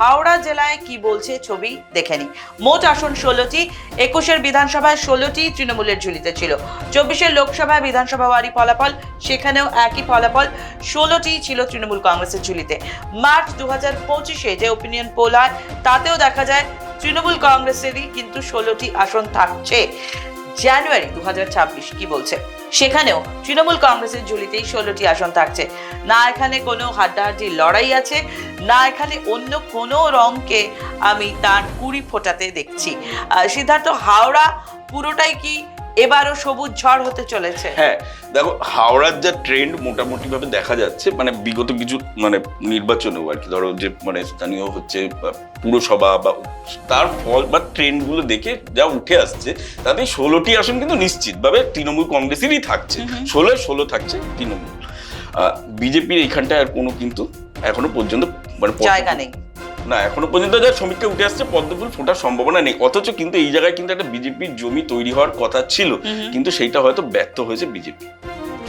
হাওড়া জেলায় কি বলছে ছবি দেখে নি। মোট আসন 16টি, 21-এর বিধানসভায় 16টি তৃণমূলের ঝুলিতে ছিল। 24-এর লোকসভায় বিধানসভা ওয়ারি ফলাফল, সেখানেও একই ফলাফল, 16টি ছিল তৃণমূল কংগ্রেসের ঝুলিতে। মার্চ 2025-এ যে ওপিনিয়ন পোল হয় তাতেও দেখা যায় তৃণমূল কংগ্রেসেরই কিন্তু 16টি আসন থাকছে। জানুয়ারি 2026 কি বলছে, সেখানেও তৃণমূল কংগ্রেসের ঝুলিতেই 16টি আসন থাকছে। না এখানে কোনো হাড্ডাহাড্ডি লড়াই আছে, না এখানে অন্য কোনো রঙকে আমি তার কুড়ি ফোটাতে দেখছি। সিদ্ধার্থ, হাওড়া পুরোটাই কি এবারও সবুজ ঝড় হতে চলেছে? হ্যাঁ, দেখো হাওড়ার যা ট্রেন্ড মোটামুটি ভাবে দেখা যাচ্ছে, মানে বিগত কিছু নির্বাচনেও আর কি, ধরো যে স্থানীয় হচ্ছে পুরসভা বা তার ফল বা ট্রেন্ড গুলো দেখে যা উঠে আসছে, তাতে 16টি আসন কিন্তু নিশ্চিতভাবে তৃণমূল কংগ্রেসেরই থাকছে। 16 থাকছে তৃণমূল। বিজেপির এইখানটায় আর কোনো কিন্তু এখনো পর্যন্ত জায়গা নেই না, এখনো পর্যন্ত যা সমীক্ষা উঠে আসছে পদ্মফুল ফোটার সম্ভাবনা নেই। অথচ কিন্তু এই জায়গায় কিন্তু একটা বিজেপির জমি তৈরি হওয়ার কথা ছিল, কিন্তু সেইটা হয়তো ব্যর্থ হয়েছে বিজেপি।